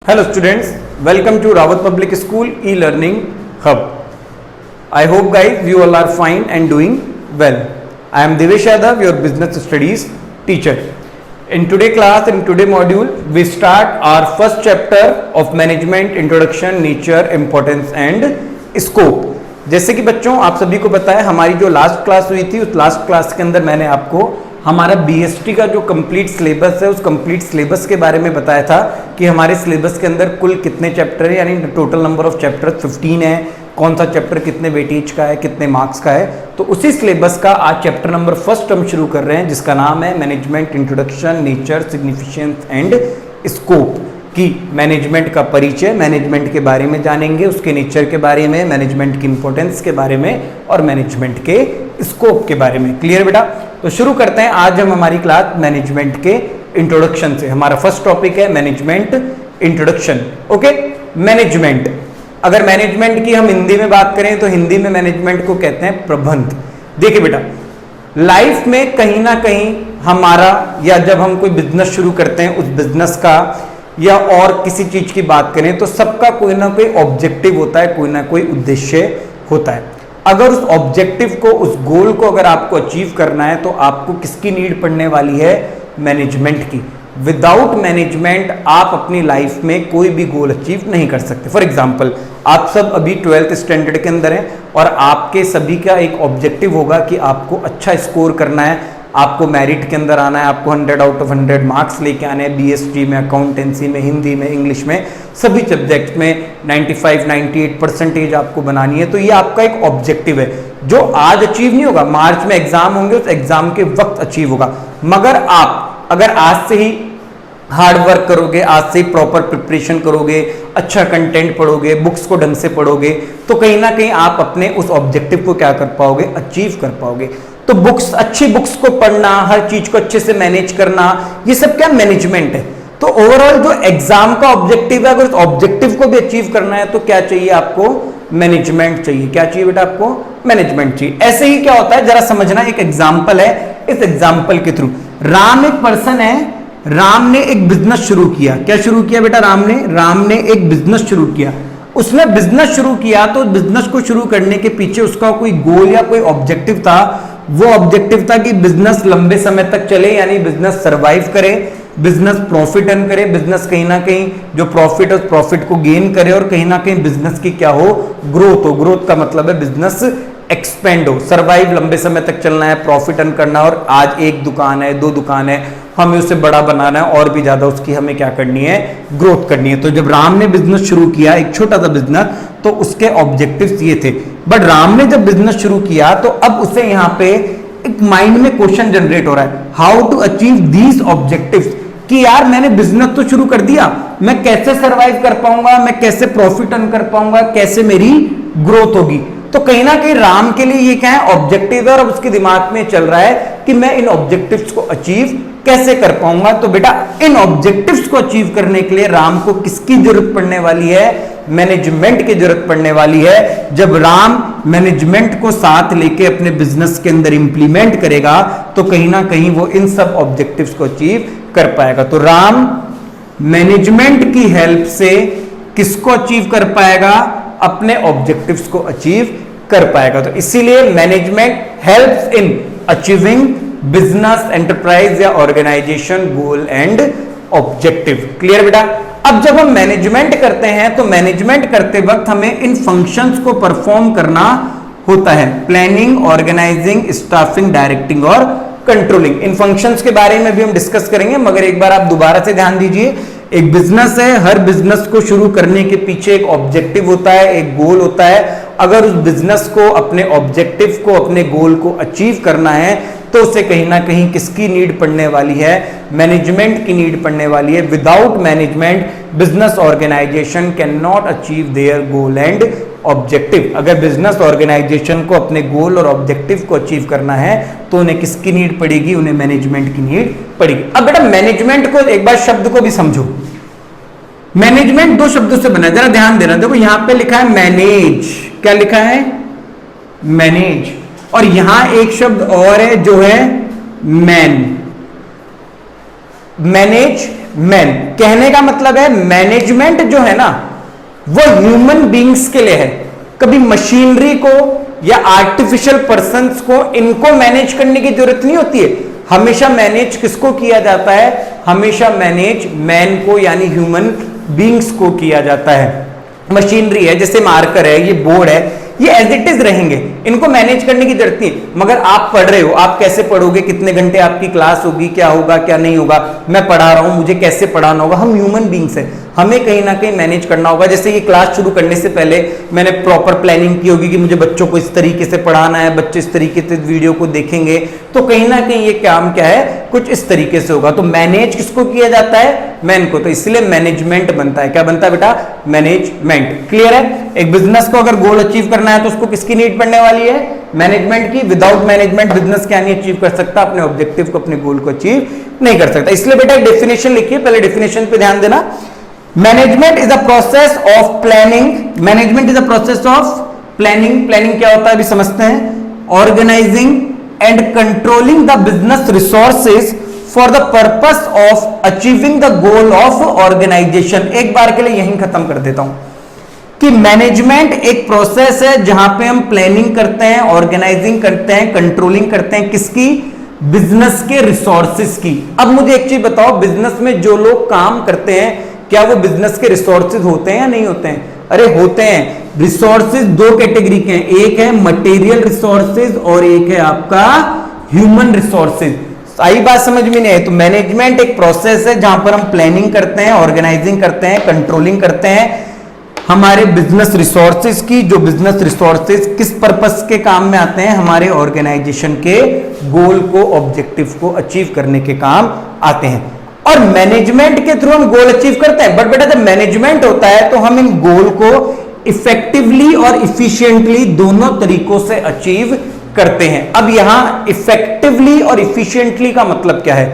Hello students, welcome to Rawat Public School e-learning hub. I hope guys you all are fine and doing well. I am Devesh Yadav, your business studies teacher. In today class, in today module, we start our first chapter of management introduction, nature, importance and scope. जैसे कि बच्चों आप सभी को पता है हमारी जो लास्ट क्लास हुई थी उस लास्ट क्लास के अंदर मैंने आपको हमारा बीएसटी का जो कंप्लीट सिलेबस है उस कंप्लीट सिलेबस के बारे में बताया था कि हमारे सिलेबस के अंदर कुल कितने चैप्टर है, यानी टोटल नंबर ऑफ चैप्टर 15 है, कौन सा चैप्टर कितने वेटेज का है, कितने मार्क्स का है। तो उसी सिलेबस का आज चैप्टर नंबर फर्स्ट हम शुरू कर रहे हैं जिसका नाम है management introduction, nature, significance and scope. कि मैनेजमेंट का परिचय, मैनेजमेंट के बारे में जानेंगे, उसके नेचर के बारे में, मैनेजमेंट की इंपॉर्टेंस के बारे में और मैनेजमेंट के स्कोप के बारे में। क्लियर बेटा? तो शुरू करते हैं आज हम हमारी क्लास मैनेजमेंट के इंट्रोडक्शन से। हमारा फर्स्ट टॉपिक है मैनेजमेंट इंट्रोडक्शन। ओके, मैनेजमेंट, अगर मैनेजमेंट की हम हिंदी में बात करें तो हिंदी में मैनेजमेंट को कहते हैं प्रबंध। देखिए बेटा, लाइफ में कहीं ना कहीं हमारा, या जब हम कोई बिजनेस शुरू करते हैं उस बिजनेस का या और किसी चीज की बात करें तो सबका कोई ना कोई ऑब्जेक्टिव होता है, कोई ना कोई उद्देश्य होता है। अगर उस ऑब्जेक्टिव को, उस गोल को अगर आपको अचीव करना है तो आपको किसकी नीड पड़ने वाली है? मैनेजमेंट की। विदाउट मैनेजमेंट आप अपनी लाइफ में कोई भी गोल अचीव नहीं कर सकते। फॉर एग्जाम्पल, आप सब अभी 12th स्टैंडर्ड के अंदर हैं और आपके सभी का एक ऑब्जेक्टिव होगा कि आपको अच्छा स्कोर करना है, आपको मेरिट के अंदर आना है, आपको 100 आउट ऑफ 100 मार्क्स लेके आने हैं, बीएसटी में, अकाउंटेंसी में, हिंदी में, इंग्लिश में, सभी सब्जेक्ट में 95-98% आपको बनानी है। तो ये आपका एक ऑब्जेक्टिव है जो आज अचीव नहीं होगा, मार्च में एग्जाम होंगे, उस एग्जाम के वक्त अचीव होगा। मगर आप अगर आज से ही हार्ड वर्क करोगे, आज से ही प्रॉपर प्रिपरेशन करोगे, अच्छा कंटेंट पढ़ोगे, बुक्स को ढंग से पढ़ोगे, तो कहीं ना कहीं आप अपने उस ऑब्जेक्टिव को क्या कर पाओगे? अचीव कर पाओगे। तो बुक्स, अच्छी बुक्स को पढ़ना, हर चीज को अच्छे से मैनेज करना, ये सब क्या मैनेजमेंट है। तो ओवरऑल जो एग्जाम का ऑब्जेक्टिव है, अगर उस ऑब्जेक्टिव को भी अचीव करना है तो क्या चाहिए आपको? मैनेजमेंट चाहिए। क्या चाहिए बेटा आपको? मैनेजमेंट चाहिए। ऐसे ही क्या होता है जरा समझना, एक एग्जाम्पल है, इस एग्जाम्पल के थ्रू। राम एक पर्सन है, राम ने एक बिजनेस शुरू किया। क्या शुरू किया बेटा? राम ने एक बिजनेस शुरू किया। उसने बिजनेस शुरू किया तो बिजनेस को शुरू करने के पीछे उसका कोई गोल या कोई ऑब्जेक्टिव था। वो ऑब्जेक्टिव था कि बिजनेस लंबे समय तक चले, यानी बिजनेस सरवाइव करे, बिजनेस प्रॉफिट अर्न करे, बिजनेस कहीं ना कहीं जो प्रॉफिट है उस प्रॉफिट को गेन करे और कहीं ना कहीं बिजनेस की क्या हो? ग्रोथ हो। ग्रोथ का मतलब है बिजनेस एक्सपेंड हो। सरवाइव, लंबे समय तक चलना है, प्रॉफिट अर्न करना, और आज एक दुकान है, 2 दुकान है, हमें उसे बड़ा बनाना है और भी ज्यादा उसकी हमें क्या करनी है? ग्रोथ करनी है। तो जब राम ने बिजनेस शुरू किया, एक छोटा सा बिजनेस, तो उसके ऑब्जेक्टिव्स ये थे। बट राम ने जब बिजनेस शुरू किया तो अब उसे यहाँ पे एक माइंड में क्वेश्चन जनरेट हो रहा है, how to achieve these objectives, कि यार मैंने बिजनेस तो शुरू कर दिया, मैं कैसे सरवाइव कर पाऊंगा, मैं कैसे प्रॉफिट अर्न कर पाऊंगा, कैसे मेरी ग्रोथ होगी। तो कहीं ना कहीं राम के लिए ये क्या है? ऑब्जेक्टिव है, और उसके दिमाग में चल रहा है कि मैं इन ऑब्जेक्टिव्स को अचीव कैसे कर पाऊंगा। तो बेटा इन ऑब्जेक्टिव्स को अचीव करने के लिए राम को किसकी जरूरत पड़ने वाली है? मैनेजमेंट की जरूरत पड़ने वाली है। जब राम मैनेजमेंट को साथ लेके अपने बिजनेस के अंदर इंप्लीमेंट करेगा तो कहीं ना कहीं वो इन सब ऑब्जेक्टिव्स को अचीव कर पाएगा। तो राम मैनेजमेंट की हेल्प से किसको अचीव कर पाएगा? अपने ऑब्जेक्टिव्स को अचीव कर पाएगा। तो इसीलिए management helps in achieving business, enterprise या organisation goal and objective. Clear बेटा? अब जब हम मैनेजमेंट करते हैं तो मैनेजमेंट करते वक्त हमें इन फंक्शंस को परफॉर्म करना होता है। प्लानिंग, ऑर्गेनाइजिंग, स्टाफिंग, डायरेक्टिंग और कंट्रोलिंग। इन फंक्शंस के बारे में भी हम डिस्कस करेंगे, मगर एक बार आप दोबारा से ध्यान दीजिए। एक बिजनेस है, हर बिजनेस को शुरू करने के पीछे एक ऑब्जेक्टिव होता है, एक गोल होता है। अगर उस बिजनेस को, अपने ऑब्जेक्टिव को, अपने गोल को अचीव करना है तो उसे कहीं ना कहीं किसकी नीड पड़ने वाली है? मैनेजमेंट की नीड पड़ने वाली है। Without management business organisation can not achieve their goal and objective. अगर बिजनेस ऑर्गेनाइजेशन को अपने गोल और ऑब्जेक्टिव को अचीव करना है तो उन्हें किसकी नीड पड़ेगी? उन्हें मैनेजमेंट की नीड पड़ेगी। अब बेटा मैनेजमेंट को एक बार शब्द को भी समझो। मैनेजमेंट 2 शब्दों से बना है, जरा ध्यान देना। देखो यहां पे लिखा है मैनेज। क्या लिखा है? मैनेज। और यहां एक शब्द और है जो है मैन। Manage man. कहने का मतलब है मैनेजमेंट जो है ना वो ह्यूमन बींग्स के लिए है, कभी मशीनरी को या आर्टिफिशियल पर्संस को इनको मैनेज करने की जरूरत नहीं होती है। हमेशा मैनेज किसको किया जाता है? हमेशा मैनेज मैन को यानी ह्यूमन बींग्स को किया जाता है। मशीनरी है जैसे मार्कर है, ये बोर्ड है, ये एज इट इज रहेंगे, इनको मैनेज करने की जरूरत नहीं। मगर आप पढ़ रहे हो, आप कैसे पढ़ोगे, कितने घंटे आपकी क्लास होगी, क्या होगा क्या नहीं होगा, मैं पढ़ा रहा हूं, मुझे कैसे पढ़ाना होगा, हम ह्यूमन बींग्स हैं, हमें कहीं ना कहीं मैनेज करना होगा। जैसे ये क्लास शुरू करने से पहले मैंने प्रॉपर प्लानिंग की होगी कि मुझे बच्चों को इस तरीके से पढ़ाना है, बच्चे इस तरीके से वीडियो को देखेंगे, तो कहीं ना कहीं ये काम क्या है, कुछ इस तरीके से होगा। तो मैनेज किसको किया जाता है? मैन को। तो इसलिए मैनेजमेंट बनता है। क्या बनता है बेटा? मैनेजमेंट। क्लियर है? एक बिजनेस को अगर गोल अचीव करना है तो उसको किसकी नीड पड़ने वाली है? मैनेजमेंट की। विदाउट मैनेजमेंट बिजनेस क्या नहीं अचीव कर सकता? अपने ऑब्जेक्टिव को, अपने गोल को अचीव नहीं कर सकता। इसलिए बेटा एक डेफिनेशन लिखिए, पहले डेफिनेशन पे ध्यान देना। Management is a process of planning. Management is a process of planning. Planning क्या होता है अभी समझते हैं। Organising and controlling the business resources for the purpose of achieving the goal of organisation. एक बार के लिए यहीं खत्म कर देता हूं कि मैनेजमेंट एक प्रोसेस है जहां पे हम प्लानिंग करते हैं, ऑर्गेनाइजिंग करते हैं, कंट्रोलिंग करते हैं, किसकी? बिजनेस के रिसोर्सेज की। अब मुझे एक चीज बताओ, बिजनेस में जो लोग काम करते हैं क्या वो बिजनेस के रिसोर्सेज होते हैं या नहीं होते हैं? अरे होते हैं। रिसोर्सेज दो कैटेगरी के हैं, एक है मटेरियल रिसोर्सेज और एक है आपका ह्यूमन रिसोर्सेज। आई बात समझ में नहीं आई? तो मैनेजमेंट एक प्रोसेस है जहां पर हम प्लानिंग करते हैं, ऑर्गेनाइजिंग करते हैं, कंट्रोलिंग करते हैं हमारे बिजनेस रिसोर्सेज की। जो बिजनेस रिसोर्सेज किस पर्पस के काम में आते हैं? हमारे ऑर्गेनाइजेशन के गोल को, ऑब्जेक्टिव को अचीव करने के काम आते हैं। और मैनेजमेंट के थ्रू हम गोल अचीव करते हैं। बट बेटा जब मैनेजमेंट होता है तो हम इन गोल को इफेक्टिवली और इफिशिएंटली दोनों तरीकों से अचीव करते हैं। अब यहां इफेक्टिवली और इफिशिएंटली का मतलब क्या है?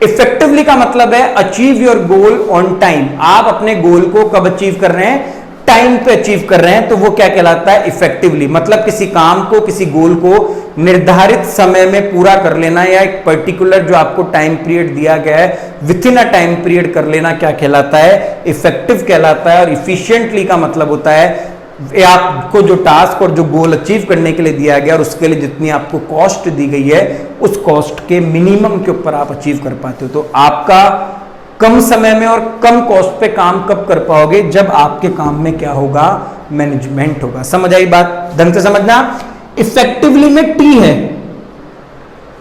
इफेक्टिवली का मतलब है achieve your goal on time. आप अपने गोल को कब अचीव कर रहे हैं? टाइम पे अचीव कर रहे हैं, तो वो क्या कहलाता है? इफेक्टिवली। मतलब किसी काम को, किसी गोल को निर्धारित समय में पूरा कर लेना या एक पर्टिकुलर जो आपको टाइम पीरियड दिया गया है with in a time period कर लेना क्या कहलाता है? इफेक्टिव कहलाता है। और इफिशिएंटली का मतलब होता है आपको जो टास्क और जो गोल अचीव करने के लिए दिया गया और उसके लिए जितनी आपको कॉस्ट दी गई है उस कॉस्ट के मिनिमम के ऊपर आप अचीव कर पाते हो। तो आपका कम समय में और कम कॉस्ट पे काम कब कर पाओगे? जब आपके काम में क्या होगा? मैनेजमेंट होगा। समझ आई बात? ढंग से समझना। इफेक्टिवली में टी है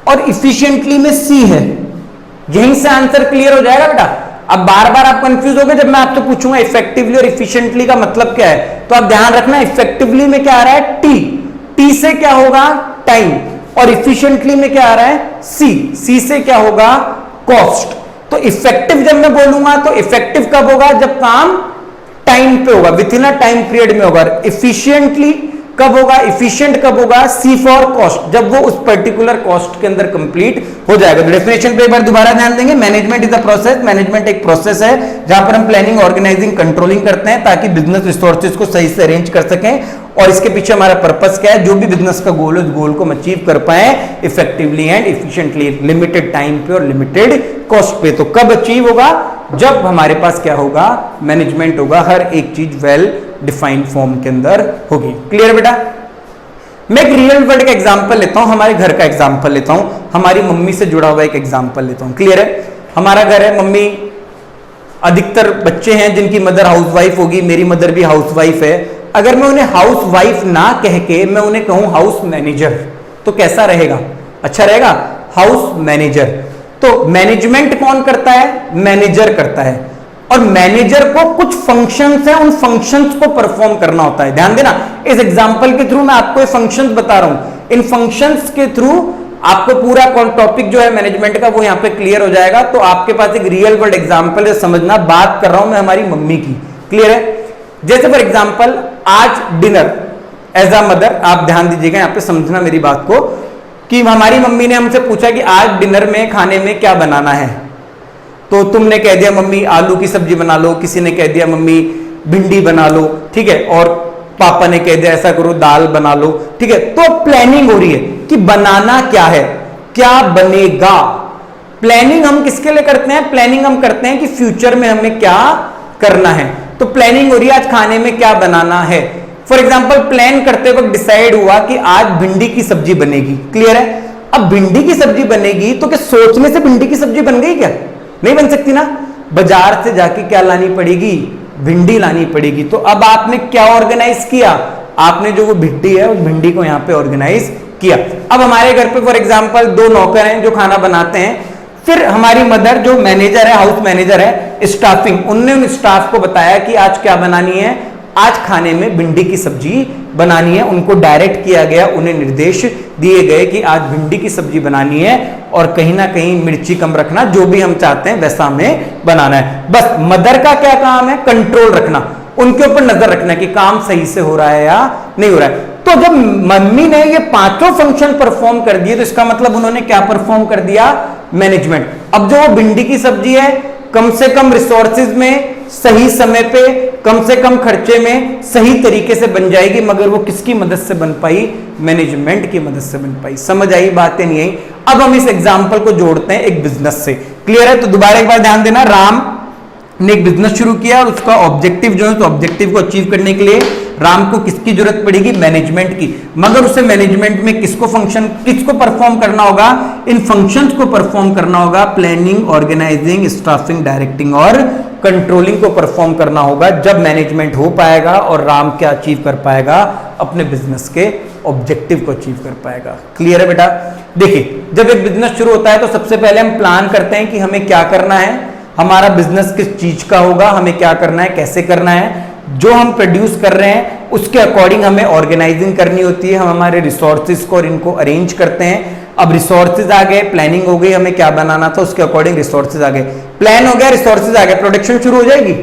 और इफिशिएंटली में सी है। यहीं से आंसर क्लियर हो जाएगा बेटा। अब बार बार आप कंफ्यूज हो गए जब मैं आपसे पूछूंगा इफेक्टिवली और इफिशिएंटली का मतलब क्या है, तो आप ध्यान रखना इफेक्टिवली में क्या आ रहा है? टी। टी से क्या होगा? टाइम। और इफिशिएंटली में क्या आ रहा है? सी। सी से क्या होगा? कॉस्ट। तो इफेक्टिव जब मैं बोलूंगा तो इफेक्टिव कब होगा? जब काम टाइम पे होगा, with in a time period में होगा। इफिशिएंटली कब होगा? इफिशिएंट कब होगा? सी फॉर कॉस्ट, जब वो उस पर्टिकुलर कॉस्ट के अंदर कंप्लीट हो जाएगा। तो डेफिनेशन पे एक बार दोबारा ध्यान देंगे। Management is a process. Management एक प्रोसेस है जहां पर हम प्लानिंग, ऑर्गेनाइजिंग, कंट्रोलिंग करते हैं ताकि बिजनेस रिसोर्सेज को सही से अरेंज कर सकें। और इसके पीछे हमारा पर्पस क्या है? जो भी बिजनेस का गोल है उस गोल को हम अचीव कर पाए effectively and efficiently, limited time पे और लिमिटेड कॉस्ट पे। तो कब अचीव होगा? जब हमारे पास क्या होगा? मैनेजमेंट होगा। हर एक चीज वेल डिफाइंड फॉर्म के अंदर होगी। क्लियर बेटा? मैं एक रियल वर्ल्ड का एग्जांपल लेता हूं, हमारे घर का एग्जांपल लेता हूं, हमारी मम्मी से जुड़ा हुआ एक एग्जांपल लेता हूं। क्लियर है? हमारा घर है, मम्मी, अधिकतर बच्चे हैं जिनकी मदर हाउसवाइफ होगी, मेरी मदर भी हाउसवाइफ है। अगर मैं उन्हें हाउसवाइफ ना कह के मैं उन्हें कहूं हाउस मैनेजर, तो कैसा रहेगा? अच्छा रहेगा? House manager. तो मैनेजमेंट कौन करता है? मैनेजर करता है। और मैनेजर को कुछ फंक्शंस हैं, उन फंक्शंस को परफॉर्म करना होता है। ध्यान देना, इस एग्जांपल के थ्रू मैं आपको ये फंक्शंस बता रहा हूं। इन फंक्शंस के थ्रू आपको पूरा टॉपिक जो है मैनेजमेंट का वो यहां पे क्लियर हो जाएगा। तो आपके पास एक रियल वर्ल्ड एग्जांपल है, समझना। बात कर रहा हूं मैं हमारी मम्मी की। क्लियर है? जैसे फॉर एग्जांपल आज डिनर, एज अ मदर आप ध्यान दीजिएगा यहां पे, समझना मेरी बात को, कि हमारी मम्मी ने हमसे पूछा कि आज डिनर में खाने में क्या बनाना है। तो तुमने कह दिया मम्मी आलू की सब्जी बना लो, किसी ने कह दिया मम्मी भिंडी बना लो, ठीक है, और पापा ने कह दिया ऐसा करो दाल बना लो, ठीक है। तो प्लानिंग हो रही है कि बनाना क्या है, क्या बनेगा। प्लानिंग हम किसके लिए करते हैं? प्लानिंग हम करते हैं कि फ्यूचर में हमें क्या करना है। तो प्लानिंग हो रही है आज खाने में क्या बनाना है। फॉर एग्जाम्पल प्लान करते वक्त डिसाइड हुआ कि आज भिंडी की सब्जी बनेगी, क्लियर है। अब भिंडी की सब्जी बनेगी तो क्या सोचने से भिंडी की सब्जी बन गई? क्या नहीं बन सकती ना, बाजार से जाके क्या लानी पड़ेगी? भिंडी लानी पड़ेगी। तो अब आपने क्या ऑर्गेनाइज किया? आपने जो वो भिंडी है उस भिंडी को यहां पे ऑर्गेनाइज किया। अब हमारे घर पे फॉर एग्जांपल 2 नौकर हैं जो खाना बनाते हैं, फिर हमारी मदर जो मैनेजर है, हाउस मैनेजर है, स्टाफिंग, उनने उन स्टाफ को बताया कि आज क्या बनानी है, आज खाने में भिंडी की सब्जी बनानी है। उनको डायरेक्ट किया गया, उन्हें निर्देश दिए गए कि आज भिंडी की सब्जी बनानी है और कहीं ना कहीं मिर्ची कम रखना, जो भी हम चाहते हैं वैसा हमें बनाना है। बस मदर का क्या काम है? कंट्रोल रखना, उनके ऊपर नजर रखना कि काम सही से हो रहा है या नहीं हो रहा है। तो जब मम्मी ने ये 5 फंक्शन परफॉर्म कर दिए तो इसका मतलब उन्होंने क्या परफॉर्म कर दिया? मैनेजमेंट। अब जो भिंडी की सब्जी है कम से कम रिसोर्सेज में, सही समय पे, कम से कम खर्चे में, सही तरीके से बन जाएगी, मगर वो किसकी मदद से बन पाई? मैनेजमेंट की मदद से बन पाई। समझ आई बातें नहीं आई? अब हम इस एग्जांपल को जोड़ते हैं एक बिजनेस से, क्लियर है? तो दोबारा एक बार ध्यान देना, राम ने एक बिजनेस शुरू किया और उसका ऑब्जेक्टिव जो है, तो ऑब्जेक्टिव को अचीव करने के लिए राम को किसकी जरूरत पड़ेगी? मैनेजमेंट की। मगर उसे मैनेजमेंट में किसको परफॉर्म करना होगा? इन फंक्शंस को परफॉर्म करना होगा। प्लानिंग, ऑर्गेनाइजिंग, स्टाफिंग, डायरेक्टिंग और कंट्रोलिंग को परफॉर्म करना होगा। जब मैनेजमेंट हो पाएगा और राम क्या अचीव कर पाएगा? अपने बिजनेस के ऑब्जेक्टिव को अचीव कर पाएगा। क्लियर है बेटा? देखिए, जब एक बिजनेस शुरू होता है तो सबसे पहले हम प्लान करते हैं कि हमें क्या करना है, हमारा बिजनेस किस चीज का होगा, हमें क्या करना है, कैसे करना है। जो हम प्रोड्यूस कर रहे हैं उसके अकॉर्डिंग हमें ऑर्गेनाइजिंग करनी होती है। हम हमारे रिसोर्सेज को और इनको अरेंज करते हैं। अब रिसोर्सेज आ गए, प्लानिंग हो गई, हमें क्या बनाना था उसके अकॉर्डिंग रिसोर्सेज आ गए, प्लान हो गया, रिसोर्सेज आ गए, प्रोडक्शन शुरू हो जाएगी?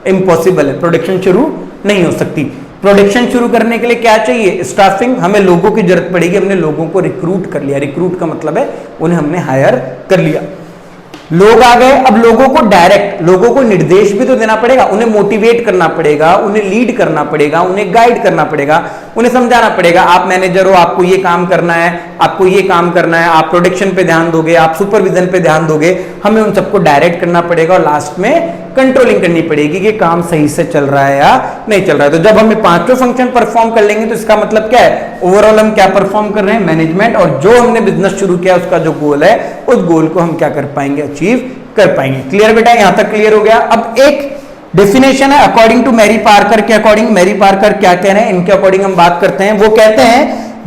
इम्पॉसिबल है, प्रोडक्शन शुरू नहीं हो सकती। प्रोडक्शन शुरू करने के लिए क्या चाहिए? स्टाफिंग, हमें लोगों की जरूरत पड़ेगी। हमने लोगों को रिक्रूट कर लिया, रिक्रूट का मतलब है उन्हें हमने हायर कर लिया। लोग आ गए, अब लोगों को डायरेक्ट, लोगों को निर्देश भी तो देना पड़ेगा, उन्हें मोटिवेट करना पड़ेगा, उन्हें लीड करना पड़ेगा, उन्हें गाइड करना पड़ेगा, उन्हें समझाना पड़ेगा। आप मैनेजर हो, आपको ये काम करना है, आपको ये काम करना है, आप प्रोडक्शन पे ध्यान दोगे, आप सुपरविजन पे ध्यान दोगे, हमें उन सबको डायरेक्ट करना पड़ेगा और लास्ट में कंट्रोलिंग करनी पड़ेगी कि काम सही से चल रहा है या नहीं चल रहा है। तो जब हमें 5 फंक्शन परफॉर्म कर लेंगे तो इसका मतलब क्या है? ओवरऑल हम क्या परफॉर्म कर रहे हैं? मैनेजमेंट। और जो हमने बिजनेस शुरू किया उसका जो गोल है, उस गोल को हम क्या कर पाएंगे? अचीव कर पाएंगे। क्लियर बेटा? यहां तक क्लियर हो गया। अब एक डेफिनेशन है अकॉर्डिंग टू मैरी पार्कर के अकॉर्डिंग। मैरी पार्कर क्या कह रहे हैं, इनके अकॉर्डिंग हम बात करते हैं। वो कहते हैं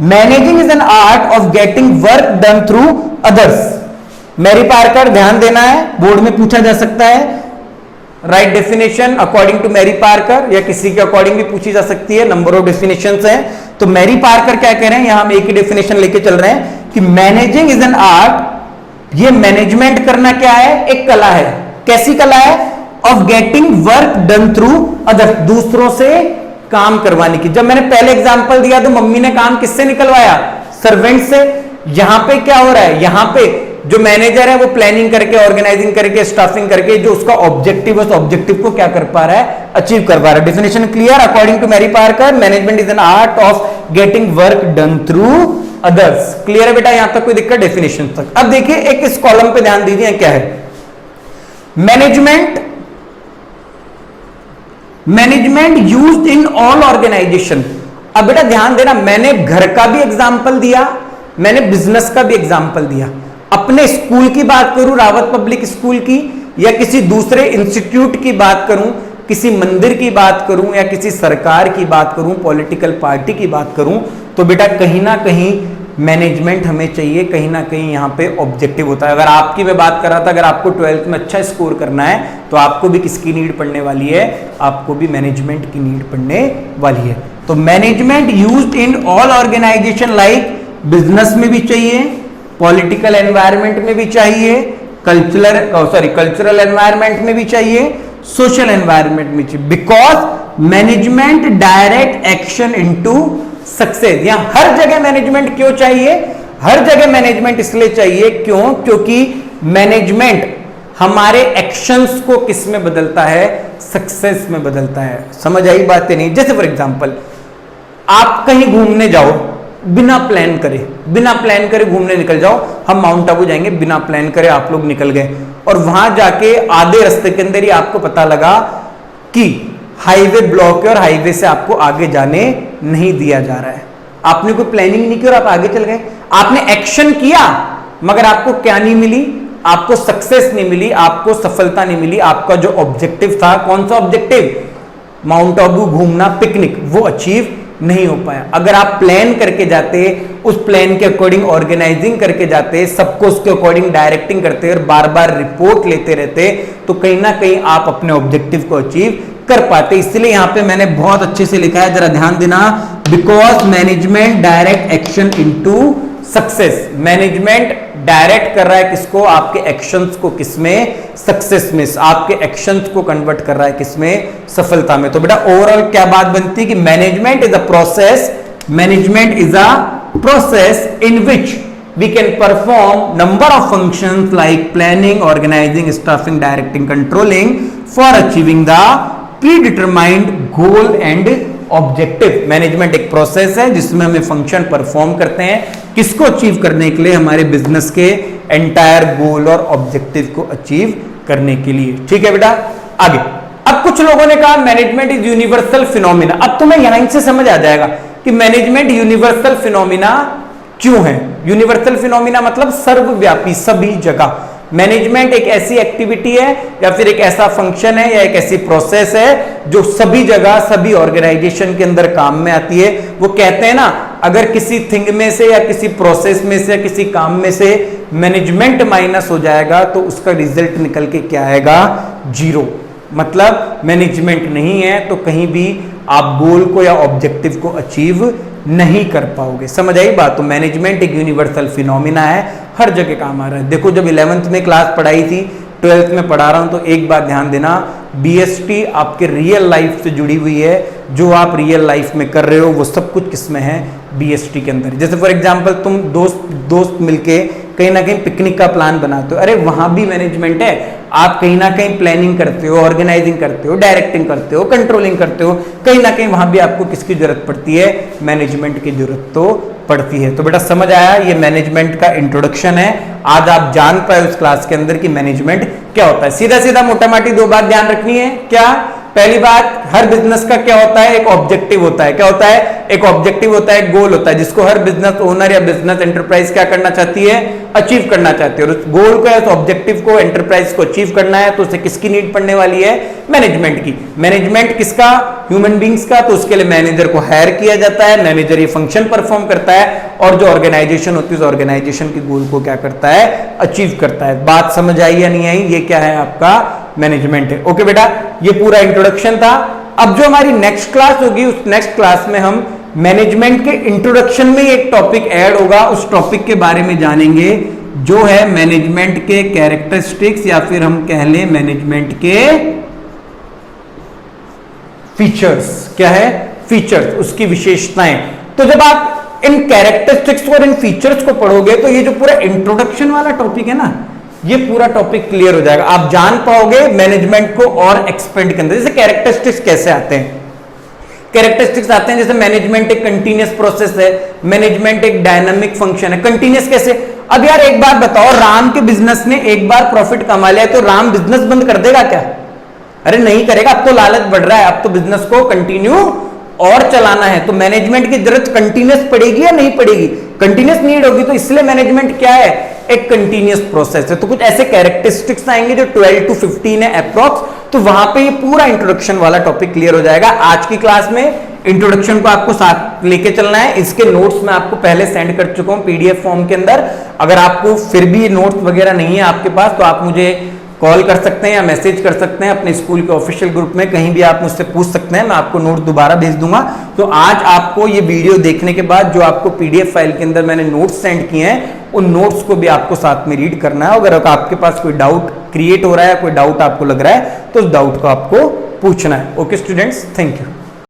managing is an art of getting work done through others. Mary Parker, ध्यान देना है, बोर्ड में पूछा जा सकता है। Right definition according to Mary Parker, या किसी के अकॉर्डिंग भी पूछी जा सकती है, नंबर ऑफ डेफिनेशंस हैं। तो मैरी पार्कर क्या कह रहे हैं, यहां हम एक ही डेफिनेशन लेके चल रहे हैं कि मैनेजिंग इज एन आर्ट, ये मैनेजमेंट करना क्या है? एक कला है। कैसी कला है? Of getting work done through other, दूसरों से काम करवाने की। जब मैंने पहले एग्जांपल दिया तो मम्मी ने काम किससे निकलवाया? सर्वेंट से। यहां पे क्या हो रहा है? यहां पे जो मैनेजर है वो प्लानिंग करके, ऑर्गेनाइजिंग करके, स्टाफिंग करके जो उसका ऑब्जेक्टिव है उस ऑब्जेक्टिव को क्या कर पा रहा है? अचीव कर पा रहा है। Definition clear? According to Mary Parker management is an art of getting work done through others. Clear है बेटा? यहां तक कोई दिक्कत? डेफिनेशन तक। अब देखिए एक इस कॉलम पे ध्यान दीजिए, क्या है? Management used in all organisation. अब बेटा ध्यान देना, मैंने घर का भी एग्जांपल दिया, मैंने बिजनेस का भी एग्जांपल दिया। अपने स्कूल की बात करूं, रावत पब्लिक स्कूल की, या किसी दूसरे इंस्टीट्यूट की बात करूं, किसी मंदिर की बात करूं, या किसी सरकार की बात करूं, पॉलिटिकल पार्टी की बात करूं, तो बेटा कहीं ना कहीं मैनेजमेंट हमें चाहिए, कहीं ना कहीं यहां पे ऑब्जेक्टिव होता है। अगर आपकी मैं बात कर रहा था, अगर आपको 12th में अच्छा स्कोर करना है तो आपको भी किसकी नीड पड़ने वाली है? आपको भी मैनेजमेंट की नीड पड़ने वाली है। तो management used in all organisation, like business में भी चाहिए, पॉलिटिकल एनवायरनमेंट में भी चाहिए, कल्चरल एनवायरनमेंट में भी चाहिए, सोशल एनवायरनमेंट में चाहिए। Because management direct action into success. यहां हर जगह मैनेजमेंट क्यों चाहिए? हर जगह मैनेजमेंट इसलिए चाहिए क्यों? क्योंकि मैनेजमेंट हमारे एक्शंस को किस में बदलता है? सक्सेस में बदलता है। समझ आई बातें नहीं? जैसे फॉर एग्जांपल आप कहीं घूमने जाओ, बिना प्लान करे घूमने निकल जाओ, हम माउंट आबू जाएंगे, बिना प्लान करे आप लोग निकल गए और वहां जाके आधे रास्ते के अंदर ही आपको पता लगा कि हाईवे ब्लॉक है और हाईवे से आपको आगे जाने नहीं दिया जा रहा है। आपने कोई प्लानिंग नहीं की और आप आगे चल गए, आपने एक्शन किया मगर आपको क्या नहीं मिली, आपको सक्सेस नहीं मिली, आपको सफलता नहीं मिली। आपका जो ऑब्जेक्टिव था, कौन सा ऑब्जेक्टिव, माउंट आबू घूमना, पिकनिक, वो अचीव नहीं हो पाया। अगर आप प्लान करके जाते, उस प्लान के अकॉर्डिंग ऑर्गेनाइजिंग करके जाते, सबको उसके अकॉर्डिंग डायरेक्टिंग करते और बार बार रिपोर्ट लेते रहते, तो कहीं ना कहीं आप अपने ऑब्जेक्टिव को अचीव कर पाते। इसलिए यहां पे मैंने बहुत अच्छे से लिखा है, जरा ध्यान देना, because management direct action into success. Management direct कर रहा है किसको, आपके एक्शंस को, किसमें, सक्सेस में। आपके एक्शंस को कन्वर्ट कर रहा है किसमें, सफलता में। तो बेटा ओवरऑल क्या बात बनती है कि management is a process, management is a process in which we can perform number of functions like planning, organizing, staffing, directing, controlling for achieving the predetermined goal and objective। Management एक process है जिसमें हमें function perform करते हैं, किसको achieve करने के लिए, हमारे बिजनेस के एंटायर गोल और ऑब्जेक्टिव को अचीव करने के लिए। ठीक है बेटा, आगे। अब कुछ लोगों ने कहा मैनेजमेंट इज यूनिवर्सल फिनोमिना। अब तुम्हें यहां से समझ आ जाएगा कि मैनेजमेंट यूनिवर्सल फिनोमिना क्यों है। यूनिवर्सल फिनोमिना मतलब सर्वव्यापी, सभी जगह। मैनेजमेंट एक ऐसी एक्टिविटी है या फिर एक ऐसा फंक्शन है या एक ऐसी प्रोसेस है जो सभी जगह, सभी ऑर्गेनाइजेशन के अंदर काम में आती है। वो कहते हैं ना, अगर किसी थिंग में से या किसी प्रोसेस में से या किसी काम में से मैनेजमेंट माइनस हो जाएगा तो उसका रिजल्ट निकल के क्या आएगा, जीरो। मतलब मैनेजमेंट नहीं है तो कहीं भी आप गोल को या ऑब्जेक्टिव को अचीव नहीं कर पाओगे। समझ आई बात। तो मैनेजमेंट एक यूनिवर्सल फिनोमिना है, हर जगह काम आ रहा है। देखो जब 11th में क्लास पढ़ाई थी, 12th में पढ़ा रहा हूं, तो एक बात ध्यान देना, बीएसटी आपके रियल लाइफ से जुड़ी हुई है। जो आप रियल लाइफ में कर रहे हो वो सब कुछ किसमें है, बीएसटी के अंदर। जैसे फॉर एग्जांपल तुम दोस्त मिलके कहीं ना कहीं पिकनिक का प्लान बनाते हो, अरे वहां भी मैनेजमेंट है। आप कहीं ना कहीं प्लानिंग करते हो, ऑर्गेनाइजिंग करते हो, डायरेक्टिंग करते हो, कंट्रोलिंग करते हो, कहीं ना कहीं वहां भी आपको किसकी जरूरत पड़ती है, मैनेजमेंट की जरूरत तो पड़ती है। तो बेटा समझ आया, ये मैनेजमेंट का इंट्रोडक्शन है। आज आप जान पाए उस क्लास के अंदर कि मैनेजमेंट क्या होता है। सीधा सीधा मोटा माटी दो बात ध्यान रखनी है। क्या, पहली बात, हर बिजनेस का क्या होता है, एक ऑब्जेक्टिव होता है। क्या होता है, एक ऑब्जेक्टिव होता है, एक गोल होता है, जिसको हर बिजनेस ओनर या बिजनेस एंटरप्राइज क्या करना चाहती है, अचीव करना चाहती है। और उस गोल को या उस ऑब्जेक्टिव को, एंटरप्राइज को अचीव करना है तो उसे किसकी नीड पड़ने वाली है, मैनेजमेंट की। मैनेजमेंट किसका, ह्यूमन बींग्स का। तो उसके लिए मैनेजर को हायर किया जाता है, मैनेजर ये फंक्शन परफॉर्म करता है और जो ऑर्गेनाइजेशन होती है उस ऑर्गेनाइजेशन के गोल को क्या करता है, अचीव करता है। बात समझ आई या नहीं आई, ये क्या है आपका मैनेजमेंट है। ओके बेटा, ये पूरा इंट्रोडक्शन था। अब जो हमारी नेक्स्ट क्लास होगी, उस नेक्स्ट क्लास में हम मैनेजमेंट के इंट्रोडक्शन में एक टॉपिक ऐड होगा, उस टॉपिक के बारे में जानेंगे जो है मैनेजमेंट के कैरेक्टरिस्टिक्स या फिर हम कह लें मैनेजमेंट के फीचर्स। क्या है, फीचर्स, उसकी विशेषताएं। तो जब आप इन कैरेक्टरिस्टिक्स और इन फीचर्स को पढ़ोगे तो ये जो पूरा इंट्रोडक्शन वाला टॉपिक है ना, ये पूरा टॉपिक क्लियर हो जाएगा। आप जान पाओगे मैनेजमेंट को और एक्सपेंड के अंदर। जैसे कैरेक्टरिस्टिक्स कैसे आते हैं, कैरेक्टरिस्टिक्स आते हैं जैसे मैनेजमेंट एक कंटीन्यूअस प्रोसेस है, मैनेजमेंट एक डायनामिक फंक्शन है। कंटीन्यूअस कैसे, अब यार एक बात बताओ, राम के बिजनेस ने एक बार प्रॉफिट कमा लिया तो राम बिजनेस बंद कर देगा क्या, अरे नहीं करेगा। अब तो लालच बढ़ रहा है, अब तो बिजनेस को कंटिन्यू और चलाना है, तो मैनेजमेंट की जरूरत कंटीन्यूअस पड़ेगी या नहीं पड़ेगी, कंटीन्यूअस नीड होगी। तो इसलिए मैनेजमेंट क्या है, एक कंटीन्यूअस प्रोसेस है। तो कुछ ऐसे कैरेक्टरिस्टिक्स आएंगे जो 12 to 15 है अप्रॉक्स, तो वहां पे ये पूरा इंट्रोडक्शन वाला टॉपिक क्लियर हो जाएगा। आज की क्लास में इंट्रोडक्शन को आपको साथ लेके चलना है। इसके नोट्स मैं आपको पहले सेंड कर चुका हूं पीडीएफ फॉर्म के अंदर। अगर आपको फिर भी नोट्स वगैरह नहीं है आपके पास तो आप मुझे कॉल कर सकते हैं या मैसेज कर सकते हैं अपने स्कूल के ऑफिशियल ग्रुप में, कहीं भी आप मुझसे पूछ सकते हैं, मैं आपको नोट दोबारा भेज दूंगा। तो आज आपको ये वीडियो देखने के बाद जो आपको पीडीएफ फाइल के अंदर मैंने नोट्स सेंड किए हैं, उन नोट्स को भी आपको साथ में रीड करना है। अगर आपके पास कोई डाउट क्रिएट हो रहा है, कोई डाउट आपको लग रहा है, तो उस डाउट को आपको पूछना है। Okay students, thank you.